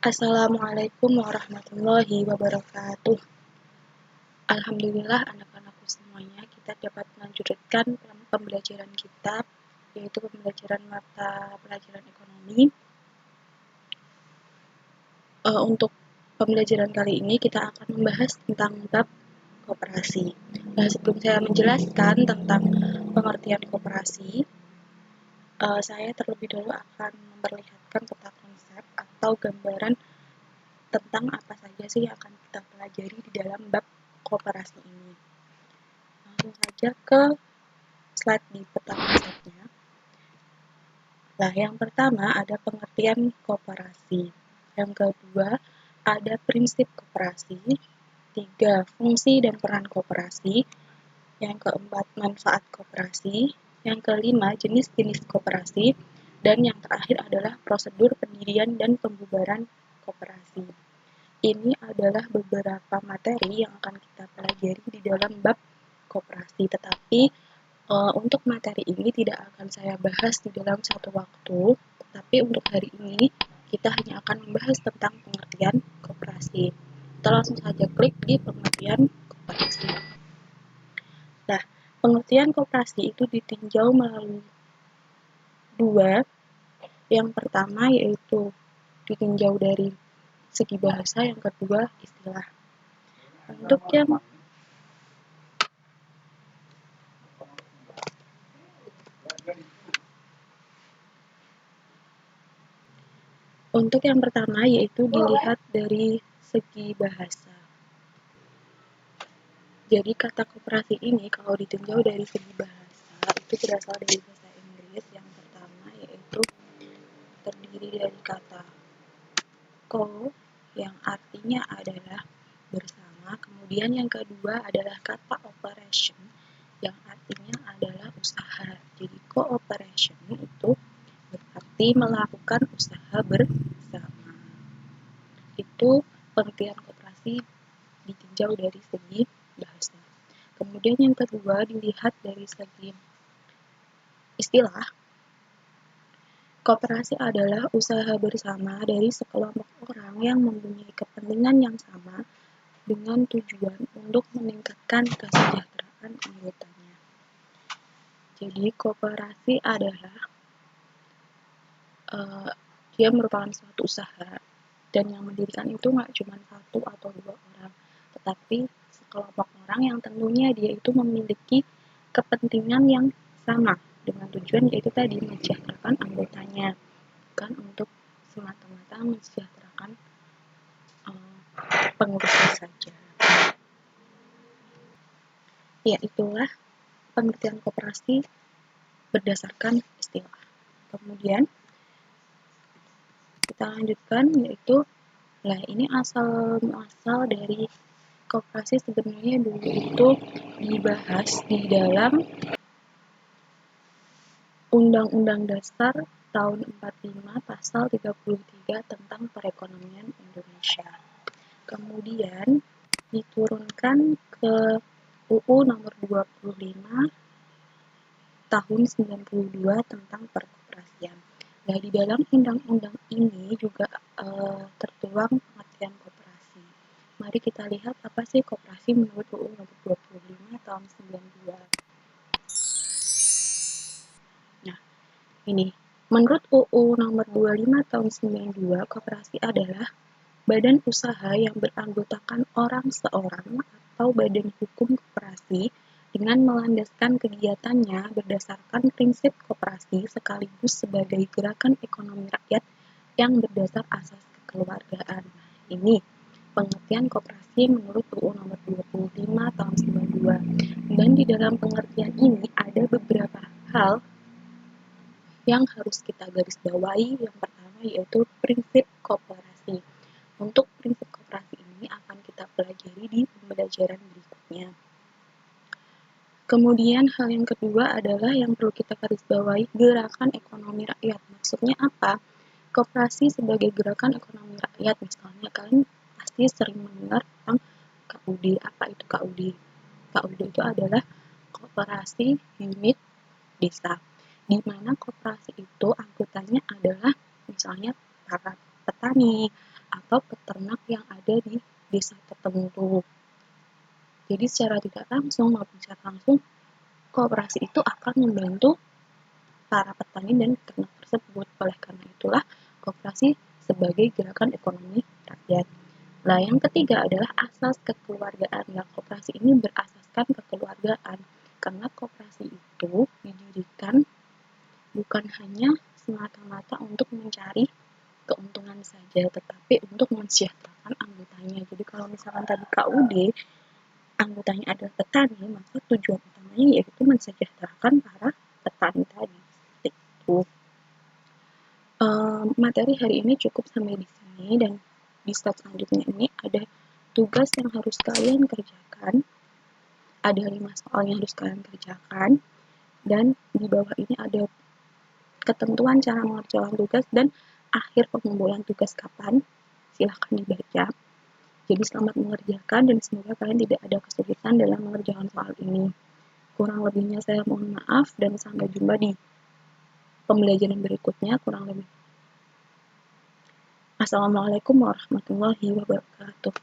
Assalamualaikum warahmatullahi wabarakatuh. Alhamdulillah anak-anakku semuanya, kita dapat melanjutkan pembelajaran kita, yaitu pembelajaran mata pelajaran ekonomi. Untuk pembelajaran kali ini kita akan membahas tentang bab koperasi. Nah, sebelum saya menjelaskan tentang pengertian koperasi, saya terlebih dahulu akan memperlihatkan tentang konsep atau gambaran tentang apa saja sih yang akan kita pelajari di dalam bab koperasi ini. Langsung saja ke slide di peta konsepnya. Nah, yang pertama ada pengertian koperasi. Yang kedua ada prinsip koperasi. 3. Fungsi dan peran koperasi. Yang keempat manfaat koperasi. Yang kelima jenis-jenis koperasi. Dan yang terakhir adalah prosedur pendirian dan pembubaran koperasi. Ini adalah beberapa materi yang akan kita pelajari di dalam bab koperasi, tetapi untuk materi ini tidak akan saya bahas di dalam satu waktu, tetapi untuk hari ini kita hanya akan membahas tentang pengertian koperasi. Kita langsung saja klik di pengertian koperasi. Nah, pengertian koperasi itu ditinjau melalui dua. Yang pertama yaitu ditinjau dari segi bahasa, yang kedua istilah. Untuk yang pertama yaitu dilihat dari segi bahasa. Jadi kata koperasi ini kalau ditinjau dari segi bahasa itu berasal dari bahasa Inggris. Yang pertama yaitu terdiri dari kata co yang artinya adalah bersama. Kemudian yang kedua adalah kata operation yang artinya adalah usaha. Jadi cooperation itu berarti melakukan usaha bersama. Itu pengertian koperasi ditinjau dari segi bahasa. Kemudian yang kedua dilihat dari segi istilah. Koperasi adalah usaha bersama dari sekelompok orang yang mempunyai kepentingan yang sama dengan tujuan untuk meningkatkan kesejahteraan anggotanya. Jadi koperasi adalah dia merupakan suatu usaha, dan yang mendirikan itu nggak cuma satu atau dua orang, tetapi sekelompok orang yang tentunya dia itu memiliki kepentingan yang sama dengan tujuan yaitu tadi mensejahterakan anggotanya, bukan untuk semata-mata mensejahterakan pengurusnya saja. Ya, itulah pengertian koperasi berdasarkan istilah. Kemudian kita lanjutkan yaitu ini asal muasal dari koperasi sebenarnya dulu itu dibahas di dalam Undang-Undang Dasar tahun 45 pasal 33 tentang perekonomian Indonesia. Kemudian diturunkan ke UU nomor 25 tahun 92 tentang perkoperasian. Nah, di dalam undang-undang ini juga tertuang pengertian koperasi. Mari kita lihat apa sih koperasi menurut UU nomor 25 tahun 92. Nah, ini menurut UU nomor 25 tahun 92, koperasi adalah badan usaha yang beranggotakan orang seorang atau badan hukum koperasi dengan melandaskan kegiatannya berdasarkan prinsip koperasi sekaligus sebagai gerakan ekonomi rakyat yang berdasar asas kekeluargaan. Ini pengertian koperasi menurut UU nomor 25 tahun 92. Dan di dalam pengertian ini ada beberapa hal yang harus kita garis bawahi. Yang pertama yaitu prinsip koperasi. Untuk prinsip koperasi ini akan kita pelajari di pembelajaran berikutnya. Kemudian hal yang kedua adalah yang perlu kita garis bawahi, gerakan ekonomi rakyat. Maksudnya apa? Koperasi sebagai gerakan ekonomi rakyat, misalnya kalian pasti sering mendengar tentang KUD. Apa itu KUD? KUD itu adalah koperasi unit desa, di mana koperasi itu anggotanya adalah misalnya para petani ada di desa tertentu. Jadi secara tidak langsung maupun secara langsung, koperasi itu akan membantu para petani dan peternak tersebut. Oleh karena itulah koperasi sebagai gerakan ekonomi rakyat. Nah, yang ketiga adalah asas kekeluargaan. Nah, koperasi ini berasaskan kekeluargaan karena koperasi itu didirikan bukan hanya semata-mata untuk mencari keuntungan saja, tetapi untuk mensejahterakan anggotanya. Jadi kalau misalkan tadi KUD anggotanya adalah petani, maka tujuan utamanya yaitu mensejahterakan para petani tadi. Itu. Materi hari ini cukup sampai di sini, dan di slide selanjutnya ini ada tugas yang harus kalian kerjakan. Ada 5 soal yang harus kalian kerjakan, dan di bawah ini ada ketentuan cara mengerjakan tugas dan akhir pengumpulan tugas kapan. Silahkan dibaca. Jadi selamat mengerjakan dan semoga kalian tidak ada kesulitan dalam mengerjakan soal ini. Kurang lebihnya saya mohon maaf dan sampai jumpa di pembelajaran berikutnya. Kurang lebih. Assalamualaikum warahmatullahi wabarakatuh.